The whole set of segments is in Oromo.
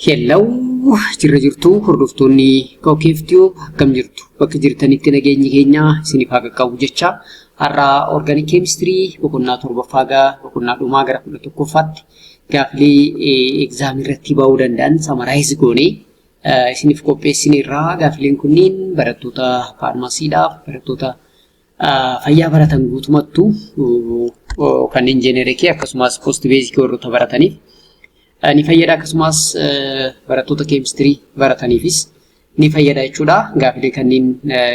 Hello, jirtu hordoftoonni KOOKEEF-TUBE akkam jirtu bakka jirtanitti nageenyi keenya isiniif haa qaqqabu jecha har'a Organic Chemistry boqonnaa torbaffaadhaa boqonnaa dhumaa gara 11ffaatti gaaffilee exam irratti ba'uu danda'an summarize goonee isiniif qopheessineerraa. Gaaffileen kunniin barattoota faarmaasiidhaaf barattoota fayyaa baratan guutumattuu kanneen jeneerikii akkasumas post basic warroota barataniif ni fayyada akkasumas barattoota chemistry barataniifis ni fayyada jechuudha. Gaaffilee kanneen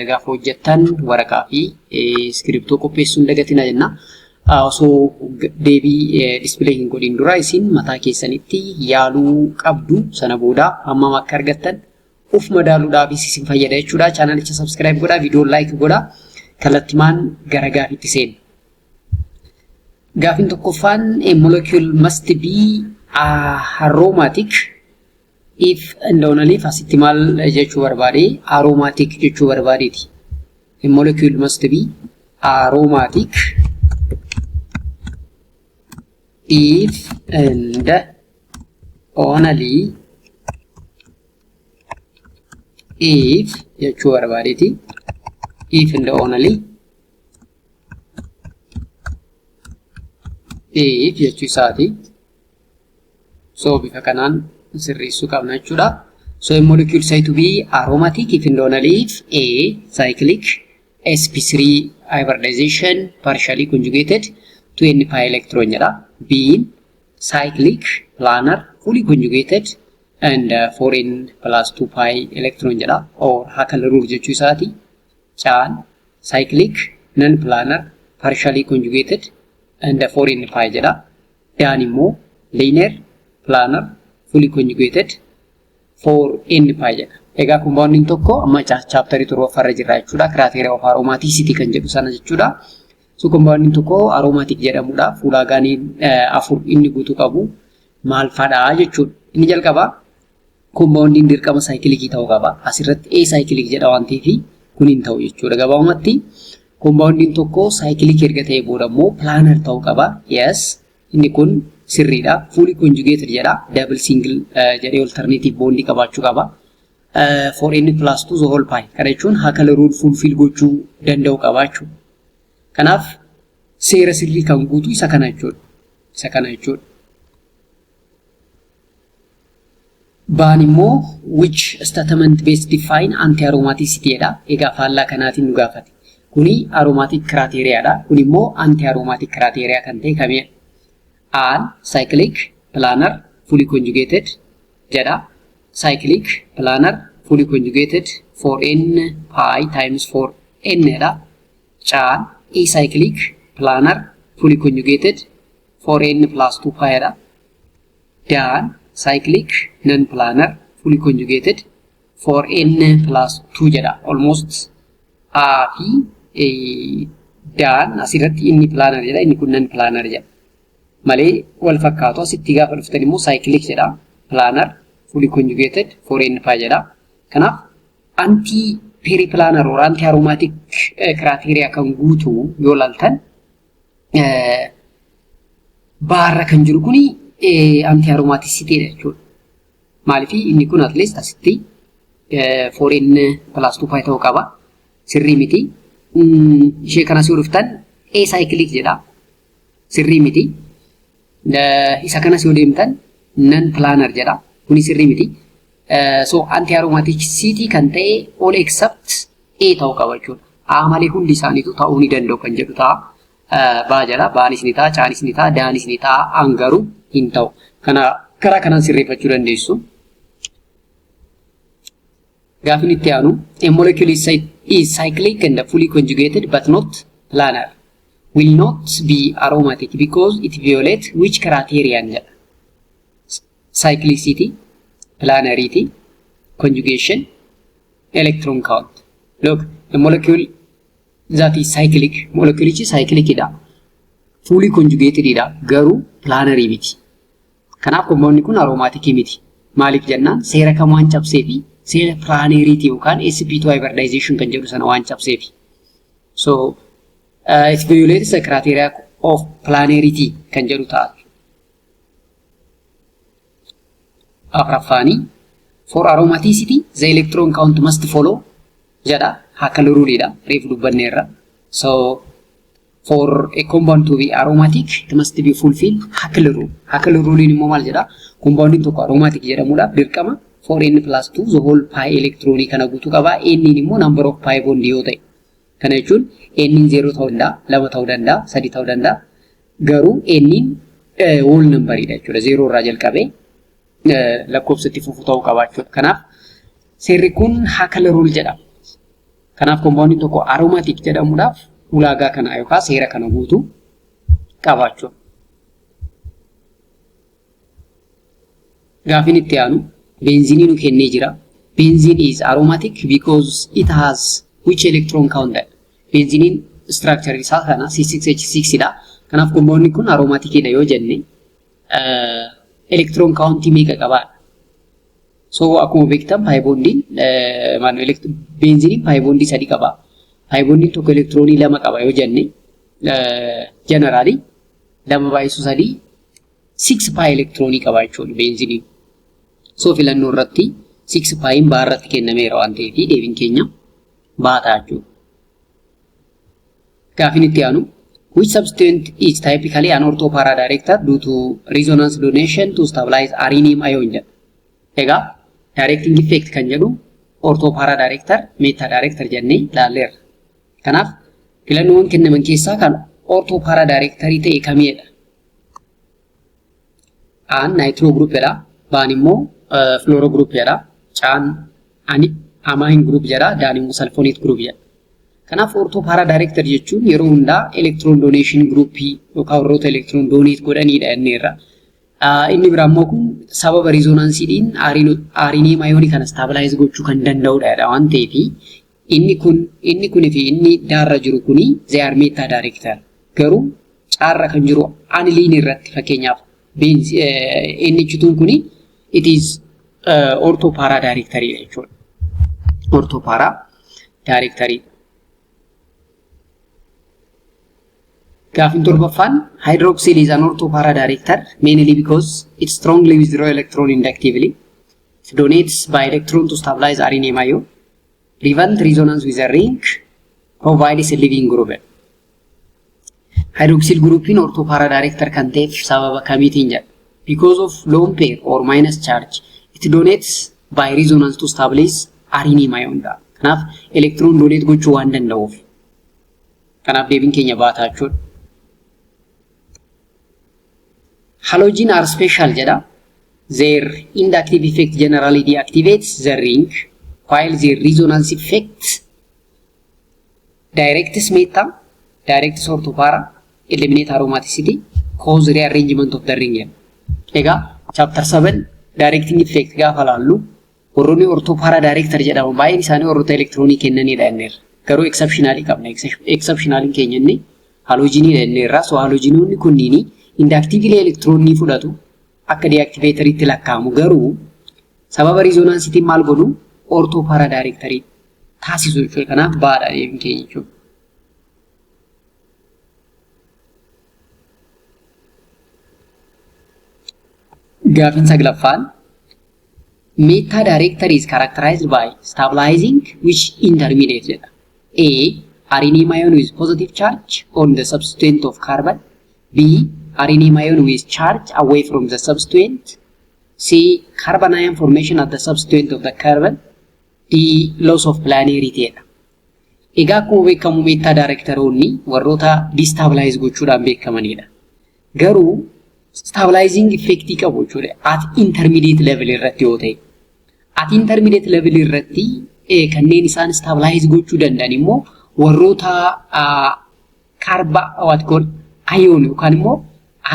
gaafa hojjettan waraqaa fi scriptoo qopheessuun dagatina jenna. Osoo deebii display hin godhin dura isin mataa keessanitti yaaluu qabdu sana booda hammam akka argattan uf madaaluudhaaf isin fayyada jechuudha. Chaanalicha subscribe godhaa, video like godhaa. Kallattimaan gara gaaffiitti seenu. Gaaffiin tokkoffaan a molecule must be aromatic if and only asitti maal jechuu barbaade aromatic jechuu barbaadeeti. A molecule must be aromatic if and only if jechuu barbaadeeti. If and only if jechuu isaati. So bifa kanaan sirreessuu qabna jechuudha. So a molecule said to be aromatic if and only if A cyclic sp3 hybridization partially conjugated to n pi electron jedha. B cyclic planar fully conjugated and 4n plus 2 pi electron jedha. Or hakala rule jechuu isaati. Chan cyclic non planar partially conjugated and 4n pi jedha. Dan immoo linear planar fully conjugated 4n pi jedha. Egaa compounding tokko amma chapter 7 jirra jechuudha. Criteria of aromaticity kan jedhu sana jechuudha. So compounding tokko aromatic jedhamudha. Fuulaagaanii afur inni guutuu qabu maal fadhaa jechuudha. Inni jalqaba compounding dirqama cyclic ta'uu qaba. Asirratti A cyclic jedha waan ta'eef kun hin ta'u jechuudha. Gabaabumatti compounding tokko cyclic erga ta'e booda immoo planar ta'uu qaba. Yes, inni kun sirriidha. Fully conjugated jedha. Double single jedhee alternative bondii qabaachuu qaba. 4n plus 2 the whole pi. Kana jechuun hakala rule fulfill gochuu danda'u qabaachuu. Kanaaf seera sirrii kan guutu isa kana jechuudha. Baan immoo which statement best define anti-aromaticity jedha. Egaa faallaa kanaatiin nu gaafate. Kuni aromatic criteria dha. Kun immoo anti-aromatic criteria kan ta'e kamidha? An cyclic planar fully conjugated jedha. Cyclic planar fully conjugated 4n pi times 4n jedha. Chan acyclic planar fully conjugated 4n plus 2 pi jedha. Dan cyclic non planar fully conjugated 4n plus 2 jedha. Almost fi dan asirratti inni planar jedha, inni kun non planar jedha. Malee wal fakkaatu asitti gaafa dhuftan immoo cyclic jedha. Planar fully conjugated 4n pi jedha. Kanaaf anti periplanar or anti aromatic criteria kan guutu yoo laaltan baarra kan jiru kuni anti aromaticity jechuudha. Maaliif inni kun at least asitti 4n plus 2 pi ta'uu qaba. Sirrii miti. Ishee kanas yoo dhuftan acyclic jedha. Sirrii miti. Isa kanas yoo deemtan non planar jedha. Kuni sirrii miti. So anti aromaticity kan ta'e all except A ta'uu qaba jechuudha. A malee hundi isaaniitu ta'uu ni danda'u kan jedhu ta'a. Baa jedha. Baanis ni ta'a, caanis ni ta'a, daanis ni ta'a, angaruu hin ta'u. Kana karaa kanaan sirreeffachuu dandeessu. Gaaffiin itti aanu a molecule is cyclic and fully conjugated but not planar. Will not be aromatic because it violates which criterion jedha? Cyclicity, planarity, conjugation, electron count. Look, a molecule that is cyclic, molecule cyclic idha. Fully conjugated idha. Garuu planary miti. Kanaaf compounding kun aromatic miti. Maaliif jennaan seera kam waan cabseefi seera planarity yookaan sp2 hybridization kan jedhu sana waan cabseefi. So it violates the criteria of planarity kan jedhu ta'a. afraffani. For aromaticity, the electron count must follow jada Hackle rule da reef dubbanneerra. So for a compound to be aromatic, it must be fulfilled Hackle rule. Hackle rule in momal jada compound to aromatic jedhamudha dirqama for n plus 2 the whole pi electroni kana guutu qaba. N immoo number of pi bond yoo ta'e. Kana jechuun n 0 ta'uu danda'a, 2 ta'uu danda'a, 3 ta'uu danda'a. Garuu n whole number dha jechuudha. 0 irraa jalqabee lakkoofsatti fufuu ta'uu qabaachuudha. Kanaaf seerri kun Hackle rule jedhama. Kanaaf compound tokko aromatic jedhamuudhaaf ulaagaa kana yookaan seera kana guutuu qabaachuudha. Gaafin itti aanu benziniin nu kennee jira. Benzene is aromatic because it has which electron count? Benziniin structure isaa kana C6H6 dha. Kanaaf compound kun aromatic dha yoo jenne electron count meeqa qaba? So akkuma beektan pi bondin benziniin pi bondi 3 qaba. Pi bondin tokko electronii 2 qaba yoo jenne generally 2/3 6 pi electronii qaba jechuudha benziniin. So filannoo irratti 6 pi baarratti kennameera waan ta'eef deebiin keenya baataa jechuudha. Gaafin itti aanu which substituent is typically an orthopara director due to resonance donation to stabilize rhenium ion jedha. Egaa directing effect kan jedhu orthopara director, meta director jennee ilaalleerra. Kanaaf filannoowwan kennaman keessaa kan orthopara directorii ta'e kamidha? Aan nitro group jedha, baan immoo fluoro group jedha, caan amine group jedha, daan immoo sulfonate group jedha. Kanaaf orthopara director jechuun yeroo hundaa electron donation group yookaan warroota electron donate godhanidha jenneerra. Inni biraa immoo kun sababa resonansiidhaan rhenium ion kana stabilize gochuu kan danda'udha waan ta'eef inni kunii fi inni daarra jiru kuni they are meta director. Garuu caarra kan jiru aniline irratti fakkeenyaaf inni chituun kuni it is orthopara directory jechuudha. Orthopara directory. Gaafin torbaffaan hydroxyl is an orthopara director mainly because it strongly withdraws electron inductively. It donates by electron to stabilize rhenium ion, prevent resonance with a ring, provides a living group. Hydroxyl group in orthopara director kan ta'eef sababa kamiitiin jedha. Because of lone pair or minus charge, it donates by resonance to stabilize rhenium ion. Kanaaf electron donate gochuu waan danda'uuf. Kanaaf deebiin keenya baataa jechuudha. Halogen are special jedha. Their inductive effect generally deactivates the ring, while their resonance effect directs meta, directs orthopara, eliminate aromaticity, cause rearrangement of the ring. Ega chapter 7 directing effect gaafa laallu warroonni orthopara director jedhaman baay'een isaanii warroota electronii kennanidha jenneerra. Garuu exceptionally qabna. Exceptionally keenya inni halogenii jenneerra. So halogenoonni kunniini inductively electronii fudhatu akka deactivatoriitti lakkaamu. Garuu sababa resonansiitiin maal godhu orthopara directorii taasisu jechuudha. Kanaaf baadha deebiin keenya jechuudha. Gaafin saglaffaan meta director is characterized by stabilizing which intermediate jedha. A. Rhenium ion with positive charge on the substituent of carbon. B. Rhenium ion with charge away from the substituent. C. Carbon ion formation at the substituent of the carbon. D. Loss of planarity. Egaa akkuma beekamu meta directoroonni warroota destabilize gochuudhaan beekamanidha. Garuu stabilizing effect qabu jechuudha. At intermediate level irratti yoo ta'e. At intermediate level irratti kanneen isaan stabilize gochuu danda'an immoo warroota ion yookaan immoo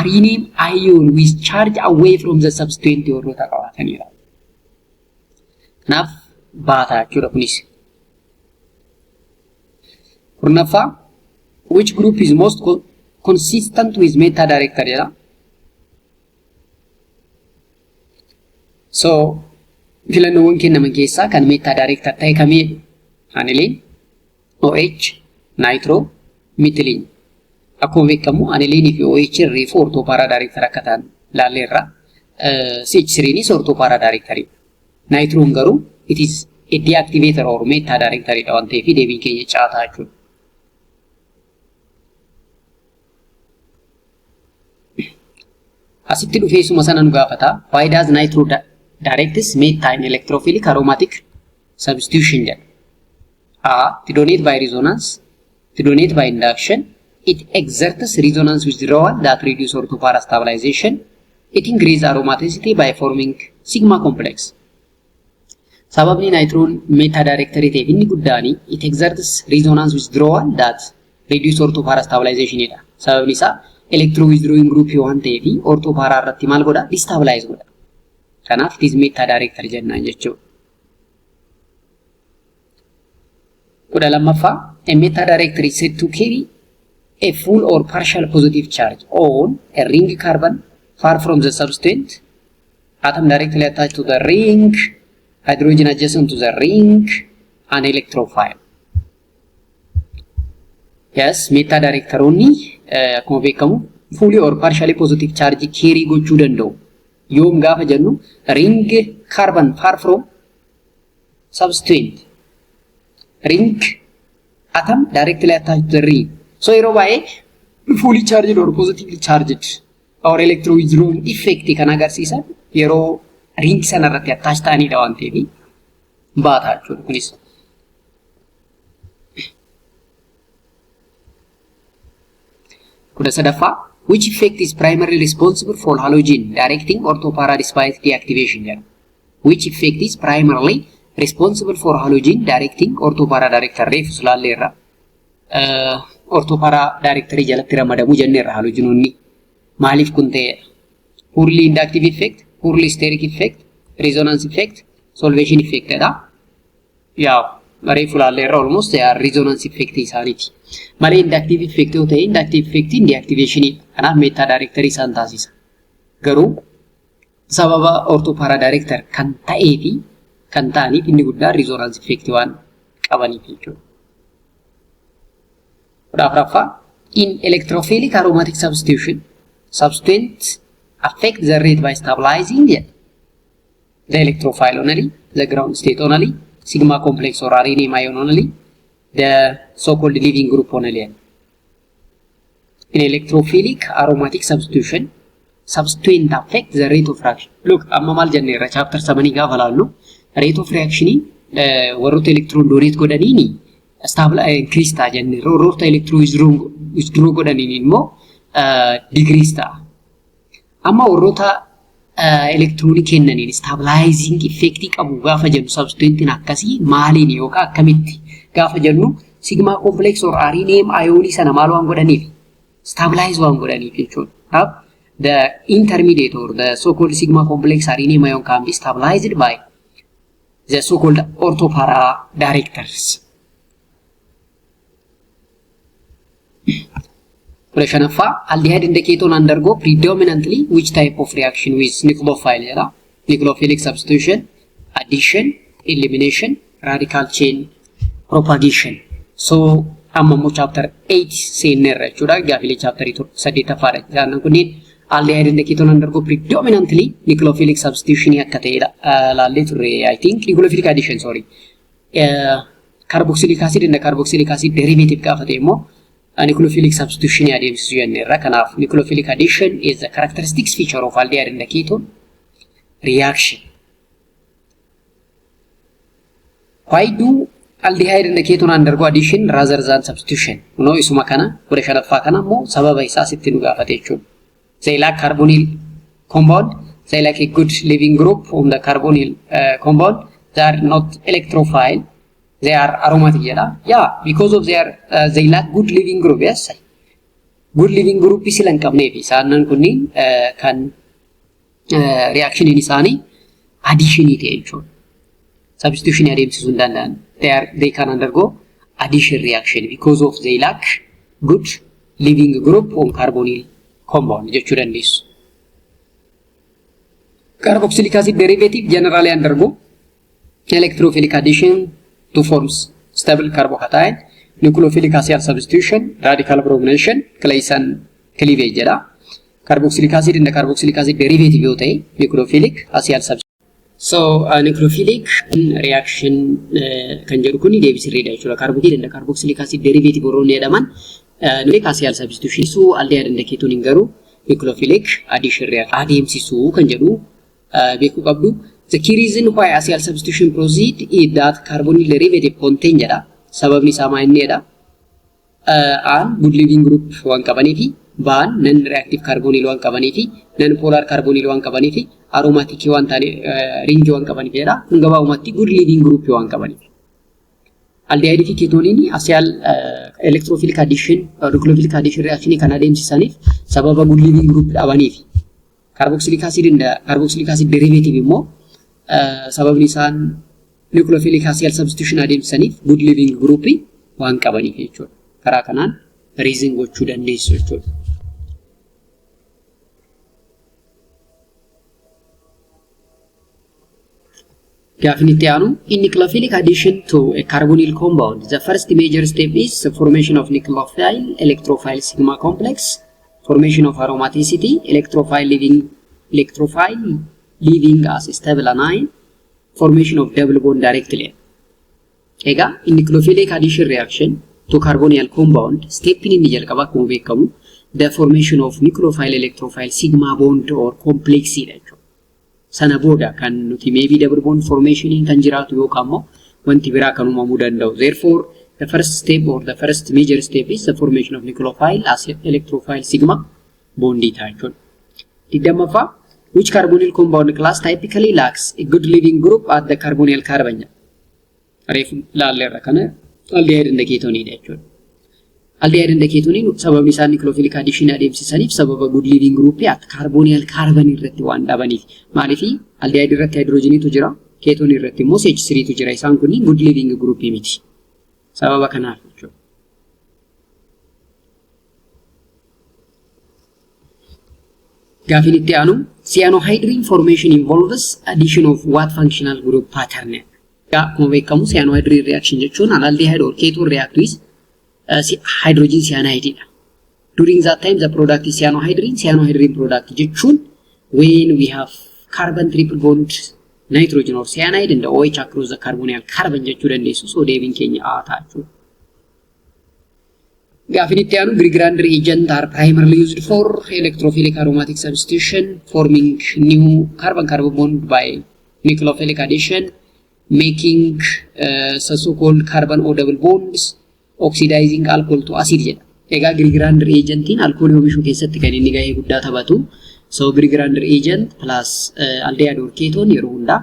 rhenium ion with charge away from the substituent warroota qabaatanidha. Kanaaf baataa jechuudha kunis. Kurnaffaa which group is most consistent with meta director jedha. So filannoowwan kennaman keessaa kan meta director ta'e kamidha? Aniline, OH, nitro, methylene. Akkuma beekamu aniline fi OH reefu orthopara director akka ta'an ilaalleerra. CH3 is orthopara directory. Nitron garuu it is a deactivator or meta directory dha waan ta'eef deebiin keenya caataa jechuudha. Asitti dhufee suma sana nu gaafata. Why does nitro directs meta in electrophilic aromatic substitution jedha. A. To donate by resonance. To donate by induction. It exerts resonance withdrawal that reduces orthopara stabilization. It increases aromaticity by forming sigma complex. Sababni nitron meta directory ta'eef inni guddaani it exerts resonance withdrawal that reduces orthopara stabilization jedha. Sababni isaa electro withdrawing group waan ta'eef orthopara irratti maal godha? Destabilize godha. Kanaaf it is meta directory jennaan jechuudha. Kudha lammaffaa a meta directory is said to carry a full or partial positive charge on a ring carbon far from the substituent, atom directly attached to the ring, hydrogen adjacent to the ring, and electrophile. Yes, meta directoronni akkuma beekamu fully or partially positive charge carry gochuu danda'u. Yoom gaafa jennu ring carbon far from substituent, ring atom directly attached to the ring. So yeroo baay'ee fully charged or positively charged or electro withdrawing effect kan agarsiisan yeroo ring sana irratti attach ta'anidha waan ta'eef baata jechuudha kunis. Kudha sadaffaa which effect is primarily responsible for halogen directing orthopara despite deactivation jedha. Which effect is primarily responsible for halogen directing orthopara director reefus laalleerra. Orthopara directory jalatti ramadamu jenneerra halogenonni. Maalif kun ta'e? Purely inductive effect, purely steric effect, resonance effect, solvation effect dha. Yaa reefu laalleerra almost resonance effect isaaniiti. Malee inductive effect yoo ta'e inductive effect deactivation kanaaf meta directory isaan taasisa. Garuu sababa orthopara director kan ta'ee fi kan ta'aniif inni guddaa resonance effect waan qabaniif jechuudha. In electrophilic aromatic substitution, substituents affect the rate by stabilizing the electrophile only, the ground state only, sigma complex or rhenium ion only, the so-called leaving group only. In electrophilic aromatic substitution, substituent affect the rate of reaction. Look, amma maal jenneerra chapter 7 gaafa laallu rate of reaction warroota electron donate godhaniini stable increase ta'a jenneerra warroota electron withdraw godhaniin immoo decrease ta'a. Amma warroota electron kennaniin stabilizing effect qabu gaafa jennu substituentiin akkasii maaliin yookaan akkamitti gaafa jennu sigma complex or rhenium ion sana maal waan godhaniif stabilize waan godhaniif jechuudha. The intermediate or the so-called sigma complex rhenium ion can be stabilized by the so-called orthopara directors. Aldehyde and ketone undergo predominantly which type of reaction with nucleophile? Nucleophilic substitution, addition, elimination, radical chain propagation. So, ammo chapter 8 seenerra jechuudha. Gaaffilee chapter 8 faadha. Jaanan kunniin aldehyde and ketone undergo predominantly nucleophilic substitution akka ta'edha. Laallee turre I think nucleophilic addition sorry. Carboxylic acid and carboxylic acid derivative gaafa ta'e immoo nucleophilic substitution adeemsisu jenneerra. Kanaaf nucleophilic addition is the characteristic feature of aldehyde and ketone reaction. Why do aldehyde and ketone undergo addition rather than substitution? No isuma kana kudha shanaffaa kana immoo sababa isaa sitti nu gaafate jechuudha. They lack carbonyl compound, they lack a good leaving group on the carbonyl compound, they are not electrophile, they are aromatic. Yeah, because of their they lack good leaving group. Yes, good leaving group is ilan qabneef isaanan kunniin kan reaction in isaanii addition ta'e jechuudha. Substitution adeemsisuu hin danda'an. They can undergo addition reaction because of they lack good leaving group on carbonyl compound jechuu dandeessu. Carboxylic acid derivative generally undergo electrophilic addition to form stable carbocation, nucleophilic acid substitution, radical bromination, Claisen cleavage. carboxylic acid and the carboxylic acid derivative yoo ta'e nucleophilic acyl substitution. So nucleophilic reaction kan jedhu kuni deebisirreedha jechuudha. Carboxylic and the carboxylic acid derivative warroonni jedhaman nucleic acyl substitution su aldehyde and ketone garuu nucleophilic addition reaction adeemsisuu kan jedhu beekuu qabdu. The key reason why acyl substitution proceed is that carbonyl derivative contain jedha. Sababni isaa maal inni jedha? An good living group waan qabaniifi baan non reactive carbonyl waan qabaniifi non polar carbonyl waan qabaniifi aromatic waan taane ring waan qabaniifi jedha. Kun gabaabumatti good living group waan qabaniifi. Aldehyde fi ketoniin acyl electrophilic addition nucleophilic addition reaction kan adeemsisaniif sababa good living group dhabaniifi. Carboxylic acid derivative immoo sababni isaan nucleophilic acyl substitution adeemsisaniif good living group waan qabaniif jechuudha. Karaa kanaan reason gochuu dandeessu jechuudha. Gaafni itti aanu in nucleophilic addition to a carbonyl compound, the first major step is the formation of nucleophile electrophile sigma complex, formation of aromaticity, electrophile leaving as a stable anion, formation of double bond directly. Ega in nucleophilic addition reaction to carbonyl compound, step in the jalqaba akkuma beekamu the formation of nucleophile electrophile sigma bond or complex jechuudha. Sana booda kan nuti maybe double bond formation kan jiraatu yookaan immoo wanti biraa kan uumamuu danda'u. Therefore the first step or the first major step is the formation of nucleophile as electrophile sigma bond jechuudha. Digdammaffaa which carbonyl compound class typically lacks a good living group at the carbonyl carbon. Reef laalleerra kana aldehyde and ketone jechuudha. Aldehyde and ketone sababni isaan nucleophilic addition adeemsisaniif sababa good living group at carbonyl carbon irratti waan dhabaniif. Maaliifi aldehyde irratti hydrogeniitu jira, ketone irratti immoo CH3 tu jira. Isaan kunniin good living group miti. Sababa kanaaf jechuudha. Gaafni itti aanu cyanohydrin formation involves addition of what functional group pattern. Akkuma beekamu cyanohydrin reaction jechuun aldehyde or ketone react with hydrogen cyanide. During that time the product is cyanohydrin product jechuun when we have carbon triple bond nitrogen or cyanide and the OH across the carbonyl carbon jechuu dandeessu. So deebiin keenya ta'a jechuudha. Gaafni itti aanu Greek reagents are primarily used for electrophilic aromatic substitution, forming new carbon-carbon bond by nucleophilic addition, making so-called carbon O double bonds, oxidizing alcohol to acid jedha. Egaa Greek reagentiin alkoolii oomishuu keessatti kan inni gahee guddaa taphatu. So Greek reagent plus aldehyde or ketone yeroo hundaa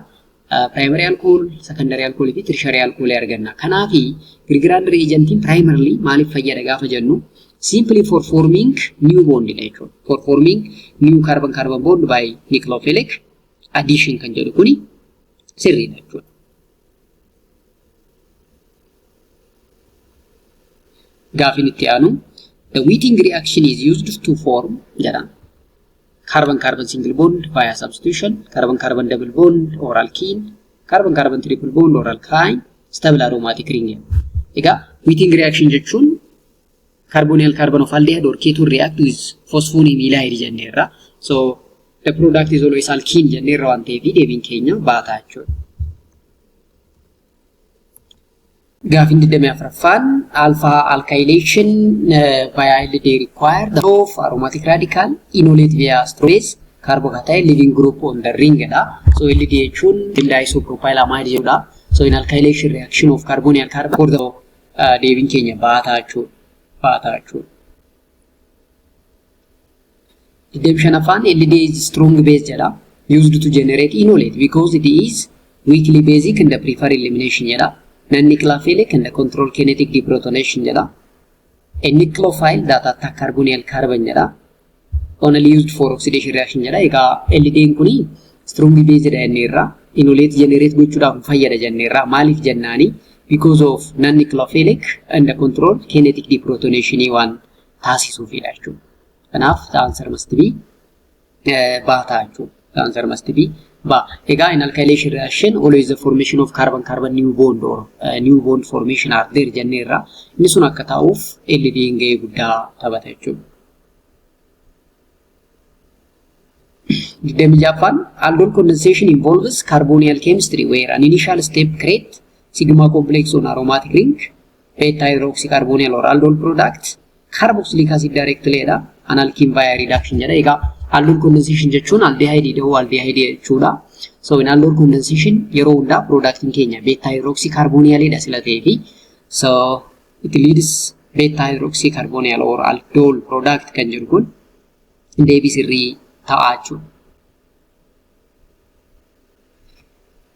primary alcohol, secondary alcohol fi tertiary alcohol arganna. Kanaafi Greek reagentiin primarily maaliif fayyada gaafa jennu simply for forming new bond jechuudha. For forming new carbon-carbon bond by nucleophilic addition kan jedhu kuni sirriidha jechuudha. Gaafni itti aanu the Wheating reaction is used to form jedha carbon-carbon single bond via substitution, carbon-carbon double bond or alkene, carbon-carbon triple bond or alkyne, stable aromatic ring. Egaa Wheating reaction jechuun carbonyl carbon of aldehyde or ketone react with phosphonamide jenneerra. So the product is always alkene jenneerra waan ta'eef deebiin keenya baata jechuudha. Gaafni 24ffaan alpha alkylation via LD require the of aromatic radical inolate via stress carbocation living group on the ring da. So LD jechuun isopropyl amide jedhudha. So in alkylation reaction of carbonyl carbon for the deebiin keenya baata jechuudha. Redemption afaan LD is strong base jedha used to generate inolate because it is weakly basic in the preferred elimination jedha. Non-nucleophilic and the control kinetic deprotonation jedha. A nucleophile that attack carbonyl carbon jedha. Only used for oxidation reaction jedha. Egaa LD'n kuni strong base jenneerra inolate generate gochuudhaaf fayyada jenneerra. Maaliif jennaani? Because of non-nucleophilic and the control kinetic deprotonation waan taasisuufidha jechuudha. Kanaaf the answer must be baata jechuudha. The answer must be ba. Egaa in alkylation reaction always the formation of carbon-carbon new bond or new bond formation are there jenneerra. Inni sun akka ta'uuf LD'n gahee guddaa taphata jechuudha. Japan, aldol condensation involves carbonyl chemistry, where an initial step creates sigma complex on aromatic ring, beta hydroxycarbonyl or aldol product, carboxylic acid directly an alkene via reduction. Aldol condensation jechuun aldehyde ta'uu aldehyde jechuudha. So in aldol condensation yeroo hundaa product in keenya beta hydroxycarbonyl dha sila ta'eefi. So it leads beta hydroxycarbonyl or aldol product kan jedhu kun deebii sirrii ta'a jechuudha.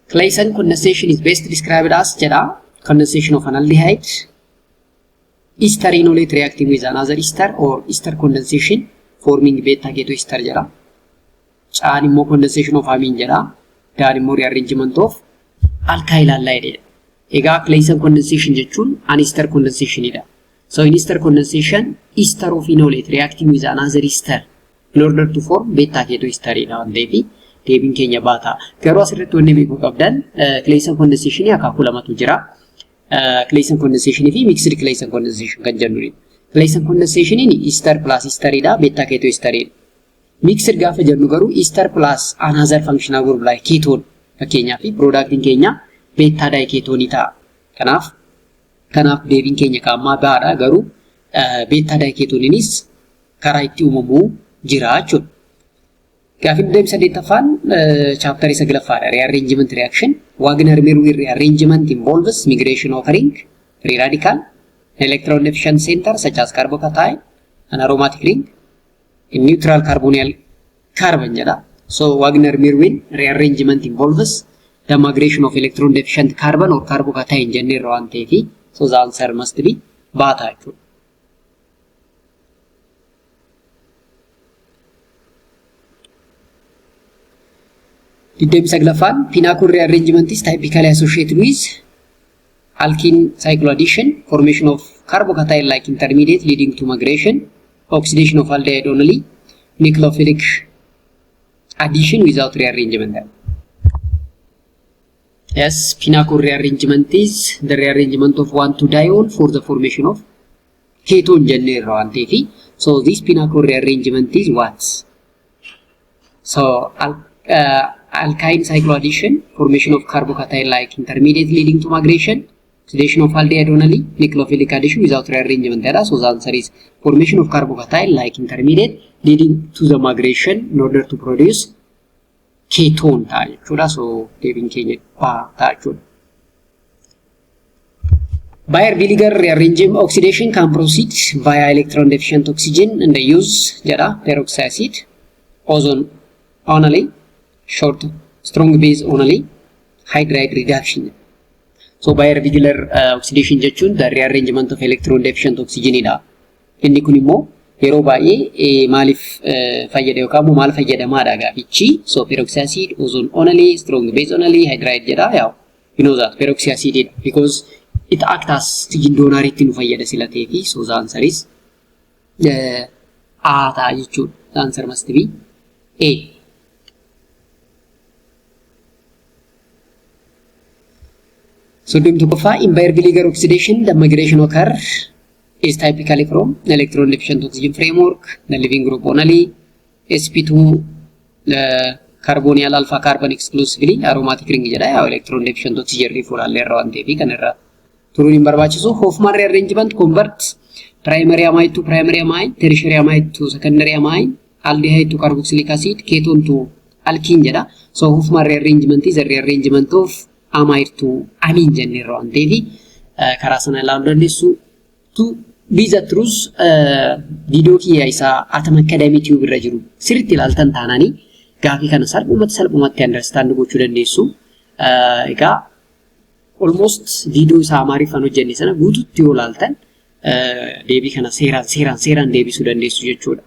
Claisen condensation is best described as jedha condensation of an aldehyde, ester enolate reacting with another ester or ester condensation forming beta ketoester jedha. Chaan immoo condensation of amine jedha. Daan immoo rearrangement of alkyl halide. Egaa Claisen condensation jechuun an ester condensation idha. So in ester condensation, ester of enolate reacting with another ester in order to form beta ketoester idha waan ta'eef deebiin keenya baata. Garuu asirratti wanni beekuu qabdan Claisen condensation akaakuu lamatu jira. Claisen condensation fi mixed Claisen condensation kan jennuuni. Claisen condensation in ester plus ester idha, beta ketoester idha. Mixed gaafa jennu garuu ester plus another functional group like ketone fakkeenyaa fi product keenya beta diketone ta'a. Kanaaf deebiin keenya kaammaa baadha garuu beta diketonenis karaa itti uumamuu jira jechuudha. Gaafin deemsa deettafaan chapter 9 rearrangement reaction. Wagner-Merwin rearrangement involves migration of ring, free radical, electron deficient center such as carbocation, an aromatic ring, in neutral carbonyl carbon jedha. So Wagner-Merwin rearrangement involves the migration of electron deficient carbon or carbocation jennee irra waan ta'eef. So the answer must be baata jechuudha. Deebii saglaffaan pinnacle rearrangement is typically associated with alkene cycloaddition, formation of carbocation like intermediate leading to migration, oxidation of aldehyde only, nucleophilic addition without rearrangement. Yes, pinnacle rearrangement is the rearrangement of 1,2-diol for the formation of ketone jennee irra waan ta'eef. So this pinnacle rearrangement is what? So alkyne cycloaddition, formation of carbocation like intermediate leading to migration, oxidation of aldehyde only, nucleophilic addition without rearrangement. So the answer is formation of carbocation like intermediate leading to the migration in order to produce ketone ta'a jechuudha. So deebiin keenya ta'a jechuudha. Bayer-Villiger rearrangement oxidation can proceed via electron deficient oxygen and the use jedha peroxide, ozone only, short strong base only, hydride reduction. So Bayer-Villiger oxidation jechuun the rearrangement of electron deficient oxygen idha. Inni kun immoo yeroo baay'ee maaliif fayyada yookaan maal fayyadamaadha gaafichi. So peroxide, ozone only, strong base only, hydride jedha. You know that peroxide because it acts as oxygen donor itti nu fayyada sila ta'eefi. So the answer is A ta'a jechuudha. The answer must be A. So in Bayer-Villiger oxidation, the migration occurs is typically from electron deficient oxygen framework, the living group only, sp2 carbonyl alpha carbon exclusively, aromatic ring jedha electron deficient oxygen refuelallee irra waan ta'eef kan irra turuun hin barbaachisu. Hofmann rearrangement converts primary amide to primary amide, tertiary amide to secondary amide, aldehyde to carboxylic acid, ketone to alkene jedha. So Hofmann rearrangement is a rearrangement of amide to amine jennee irra waan ta'eef karaa sana ilaaluu dandeessu. To be the truth, video kiyya isaa Atom Academy Tube irra jiru sirriitti ilaaltan taananii gaafii kana salphumatti understand gochuu dandeessu. Egaa almost video isaa Amaariffaan hojjenne sana guutuutti yoo ilaaltan deebii kana seeraan deebisuu dandeessu jechuudha.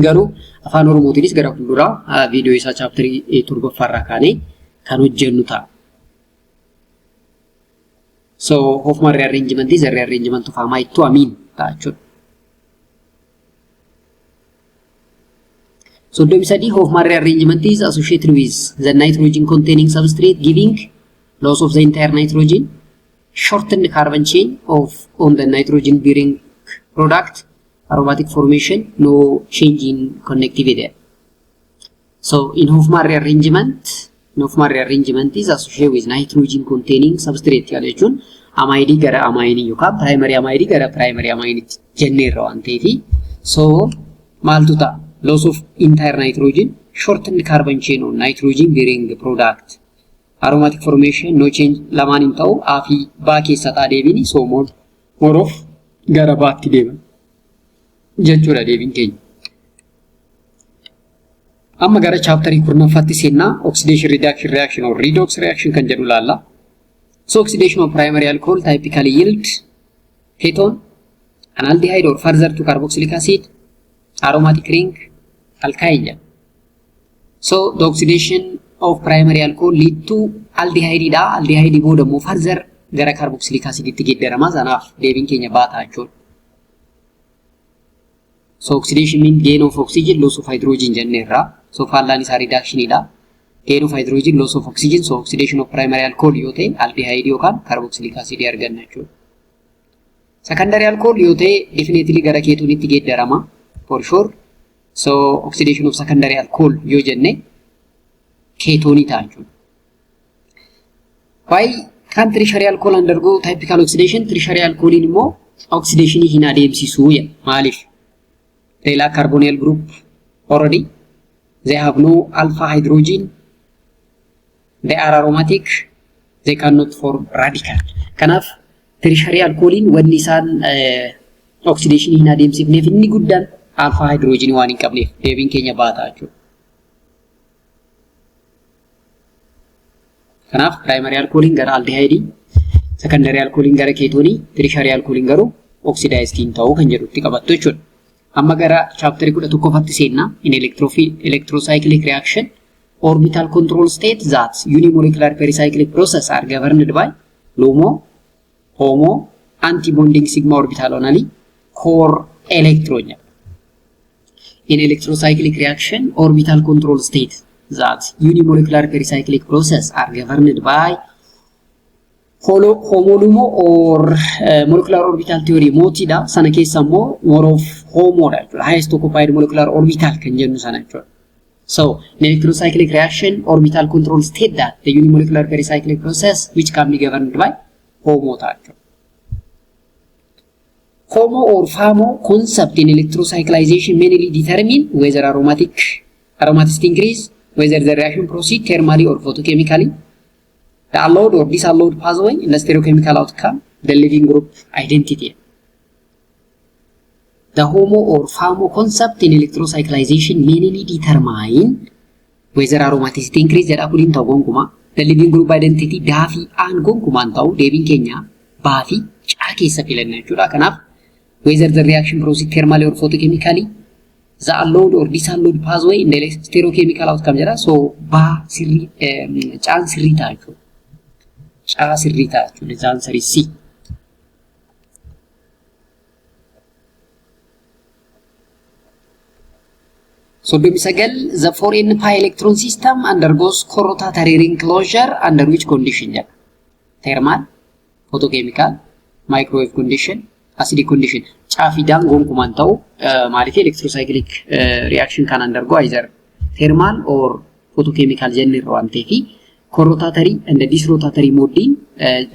Garuu Afaan Oromootiinis gara fuulduraa video isaa chapter 7 irraa kaanee kan hojjennu ta'a. So Hofmann rearrangement is a rearrangement of amide to amine ta'a jechuudha. So Domsadi Hofmann rearrangement is associated with the nitrogen containing substrate giving loss of the entire nitrogen, shortened carbon chain on the nitrogen bearing product, aromatic formation, no change in connectivity. So in Hoffman rearrangement is associated with nitrogen containing substrate yaalechun amide gara amine yookaan primary amide gara primary amine jenneerra waan ta'eefi so maaltu ta'a loss of entire nitrogen shortened carbon chain on nitrogen bearing product aromatic formation no change lamaan hin ta'u afi baa keessa ta'a deebini so more of gara baatti deeman jechuudha deebin keenya. Amma gara chapter 14tti seenna oxidation reduction reaction or redox reaction kan jedhu laalla. So oxidation of primary alcohol typically yield ketone, an aldehyde or further to carboxylic acid, aromatic ring, alkyne. So the oxidation of primary alcohol lead to aldehyde da aldehyde booda mo further gara carboxylic acid itti geeddarama sanaaf deebin keenya baata jechuudha. So oxidation mean gain of oxygen, loss of hydrogen jenneerra. So fallaan isaa reduction ida. Gain of hydrogen, loss of oxygen. So oxidation of primary alcohol yoo ta'e aldehyde yookaan carboxylic acid arganna jechuudha. Secondary alcohol yoo ta'e definitely gara ketoniitti geeddarama for sure. So oxidation of secondary alcohol yoo jenne ketonii ta'a jechuudha. Why can tertiary alcohol undergo typical oxidation? Tertiary alcohol immoo oxidation hin adeemsisu maaliif? They lack carbonyl group already. They have no alpha hydrogen. They are aromatic. They cannot form radical. Kanaaf tertiary alcoholin wanni isaan oxidation hin adeemsifneef inni guddaan alpha hydrogen waan hin qabneef deebiin keenya baata jechuudha. Kanaaf primary alcoholin gara aldehyde, secondary alcoholin gara ketone, tertiary alcoholin garuu oxidized hin ta'u kan jedhutti qabattu jechuudha. Amma gara chapter 11tti seenna in electrocyclic reaction orbital control state that unimolecular pericyclic process are governed by LUMO, HOMO, antibonding sigma orbital only core electron. In electrocyclic reaction orbital control state that unimolecular pericyclic process are governed by homolumo or molecular orbital theory motida sana keessa immoo more of homo da highest occupied molecular orbital kan jennu sana jechuudha. So in electrocyclic reaction orbital control state that the unimolecular pericyclic process which can be governed by homo ta'a. Homo or FAMO concept in electrocyclization mainly determine whether aromaticity increase, whether the reaction proceed thermally or photochemically, the allowed or disallowed pathway in the stereochemical outcome, the living group identity. The HOMO or FAMO concept in electrocyclization mainly determine whether aromaticity increase jedha kunin ta'u gonkuma, the living group identity daafi aan gonkumaan ta'u deebiin keenya baafi caa keessa filanna jechuudha. Kanaaf whether the reaction proceed thermally or photochemically, the allowed or disallowed pathway in the stereochemical outcome jedha. So caan sirrii ta'a jechuudha. Caa sirrii ta'a jechuudha. Caan sirrii si. So the 4n pi electron system undergoes corrotatory ring closure under which condition? Thermal, photochemical, microwave condition, acidic condition. Chaafidaan gonkumaan ta'u maaliif electrocyclic reaction can undergo either thermal or photochemical jenneerra waan ta'eef corrotatory and disrotatory mode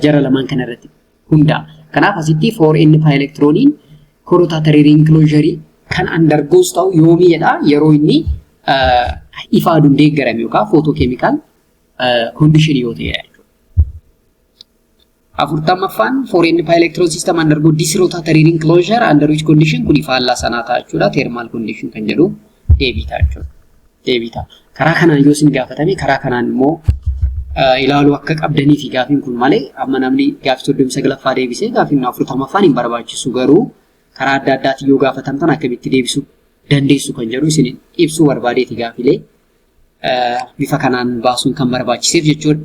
jara lamaan kana irratti hunda. Kanaaf asitti 4n pi electroniin corrotatory ring closure kan undergoes ta'u yoomii jedha yeroo inni ifa aduun deeggarame yookaan photochemical condition yoo ta'e jechuudha. Afurtamaffaan 4n pi electron system undergo disrotatory ring closure under which condition kun ifa allaa sanaa ta'a jechuudha. Thermal condition kan jedhu deebiita jechuudha. Deebiita. Karaa kanaan yoo isin gaafatame karaa kanaan immoo ilaaluu akka qabdanii fi gaafiin kun malee amma namni gaafii 39ffaa deebisee gaafiin 40ffaan hin barbaachisu garuu karaa adda addaatiin yoo gaafatamtan akkamitti deebisuu dandeessu kan jedhu isin ibsuu barbaadeeti gaafilee bifa kanaan baasuun kan barbaachiseef jechuudha.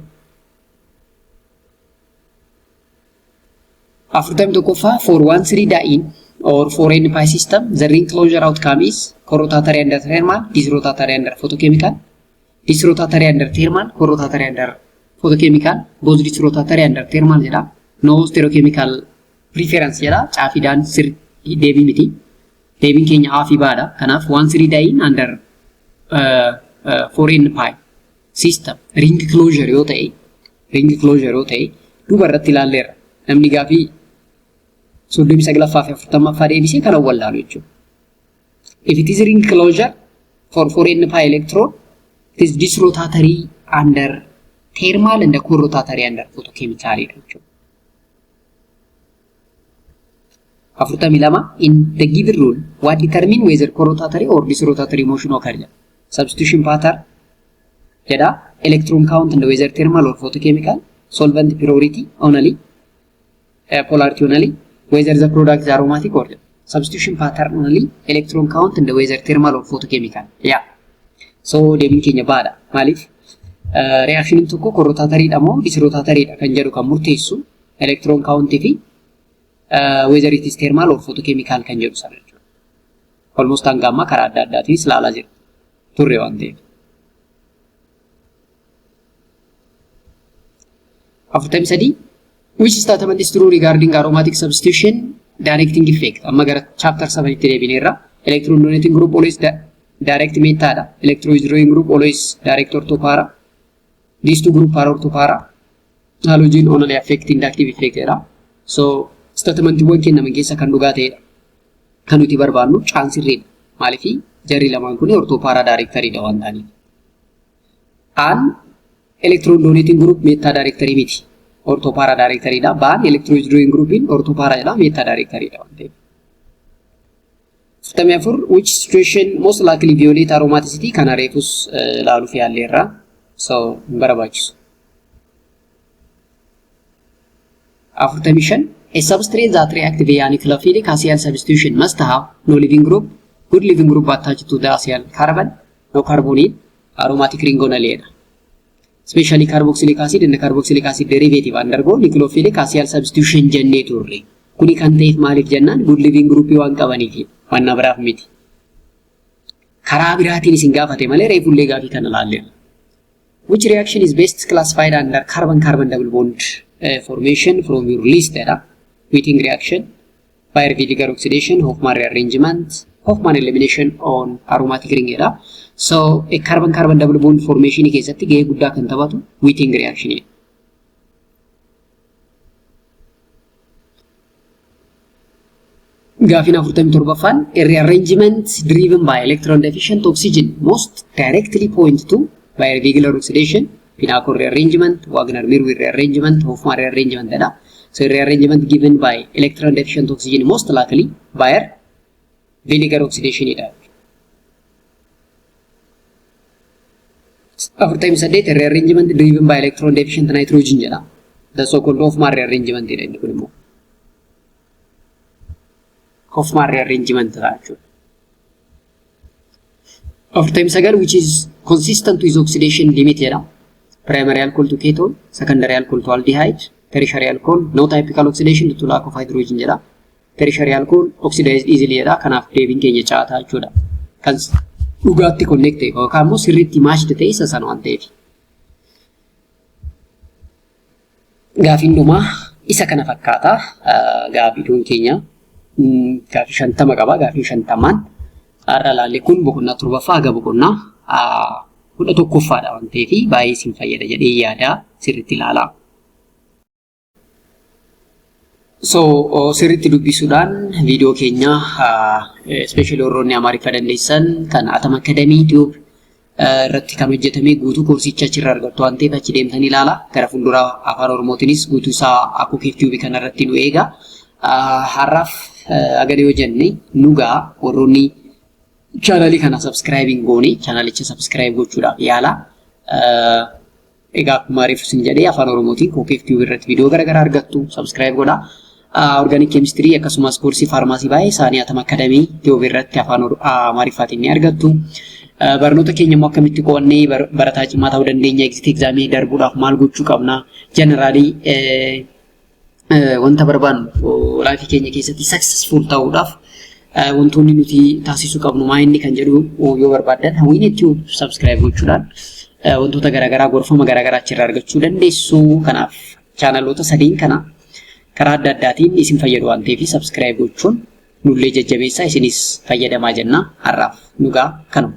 41ffaa for 1,3 diene or 4n pi system the ring closure outcome is corrotatory under thermal, disrotatory under photochemical, disrotatory under thermal, corrotatory under photochemical, both disrotatory under thermal jedha. No stereochemical preference jedha. Caafidaan deebii miti. Deebiin keenya afi baadha. Kanaaf 1,3 diene under 4n pi system ring closure yoo ta'e duuba irratti ilaalleerra. Namni gaafii 39ffaa fi 40ffaa deebisee kana wallaalu jechuudha. If it is ring closure for 4n pi electron, it is disrotatory under thermal and co-rotatory under photochemical jechuudha. 42 in the given rule, what determine whether co-rotatory or disrotatory motion occurs? Substitution pattern, jedha, electron count and whether thermal or photochemical, solvent purity only, polarity only, whether the product is aromatic or substitution pattern only, electron count and whether thermal or photochemical. Yeah. So deebiin keenya baadha. Maaliif reaction tokko co-rotatory dha moo disrotatory dha kan jedhu kan murteessu electron count fi whether it is thermal or photochemical kan jedhu sana jechuudha. Almost hanga amma karaa adda addaatiin ilaalaa jira turre waan ta'eef. 43 which statement is true regarding aromatic substitution directing effect? Amma gara chapter 7 itti deebineerra. Electron donating group always direct method, electron withdrawing group always direct orthopara. These two group are orthopara. Halogen only affect inductive effect jedha. So statement one kennaman keessa kan dhugaa ta'edha. Kan nuti barbaannu chance irreedha. Maaliif jarri lamaan kun orthopara directory dha waan ta'aniif. An electron donating group meta directory miti. Orthopara directory dha. Ban electron withdrawing group in orthopara jedha meta directory dha waan ta'eef. Therefore, which situation most likely violate aromaticity kan reefus laaluuf yaalleerra. So barbaachisu. 45 a substrate that reacts via nucleophilic acyl substitution must have no living group, good living group attached to the acyl carbon, no carbonyl, aromatic ring only. Especially carboxylic acid and the carboxylic acid derivative undergo nucleophilic acyl substitution generator. Kuni kan ta'eef maaliif jennaan good living group waan qabaniif waan biraaf miti. Karaa biraatiin isin gaafate malee reefullee gaafii kana ilaalleera. Which reaction is best classified under carbon-carbon double bond formation from your list? Wetting reaction, Baeyer-Villiger oxidation, Hofmann rearrangement, Hofmann elimination on aromatic ring. So a carbon-carbon double bond formation keessatti gahee guddaa kan taphatu wetting reaction. Gaafin 47ffaan a rearrangement driven by electron deficient oxygen most directly point to Baeyer-Villiger oxidation, Pinacol rearrangement, Wagner-Mirwin rearrangement, Hofmann rearrangement. So rearrangement given by electron deficient oxygen most likely Baeyer-Villiger oxidation. 48 a rearrangement driven by electron deficient nitrogen, the so-called Hofmann rearrangement. Hofmann rearrangement of times again which is consistent with oxidation limit. Primary alcohol to ketone, secondary alcohol to aldehyde, tertiary alcohol no typical oxidation due to lack of hydrogen. Tertiary alcohol oxidized easily. Kanaaf deebiin keenya caataa jechuudha. Kan dhugaatti connect ta'e yookaan immoo sirriitti matched ta'e isa sana waan ta'eef. Gaafiin dhumaa isa kana fakkaata. Gaafiin keenya gaafii 50 qaba. Gaafii 50 har'a laallee kun boqonnaa 7ffaa haga boqonnaa 11ffaadha waan ta'eef baay'ee isin fayyada jedhee yaada sirriitti ilaalaa. So sirriitti dubbisuudhaan viidiyoo keenya especially warroonni Amaariffaa dandeessan kan Aromatic Tube irratti kan hojjetame guutuu koorsicha achirraa argattu waan ta'eef achi deemtanii ilaalaa. Gara fuulduraa Afaan Oromootiinis guutuu isaa KOOKEEF-TUBE kana irratti nu eega. Har'aaf agaree yoo jenne nugaa warroonni channel kana subscribing goone channelicha subscribe gochuudhaaf yaala. Egaa akkuma reefu isin jedhee Afaan Oromootiin KOOKEEF-TUBE irratti viidiyoo garaagaraa argattu subscribe godhaa. Organic chemistry akkasumas koorsii faarmaasii baay'ee isaanii Aromatic Tube irratti Afaan Amaariffaatiin ni argattu. Barnoota keenya immoo akkamitti qo'annee barataa cimaa ta'uu dandeenya, exit examii darbuudhaaf maal gochuu qabna, generally wanta barbaannu laayifii keenya keessatti successful ta'uudhaaf wantoonni nuti taasisuu qabnu maa inni kan jedhu yoo barbaaddan Afaan Tube subscribe gochuudhaan wantoota garaagaraa gorfama garaagaraa achirraa argachuu dandeessu. Kanaaf chaanaloota sadiin kana karaa adda addaatiin isin fayyadu waan ta'eef subscribe gochuun nullee jajjabeessaa isinis fayyadamaa jenna. Har'aaf nugaa kanuma.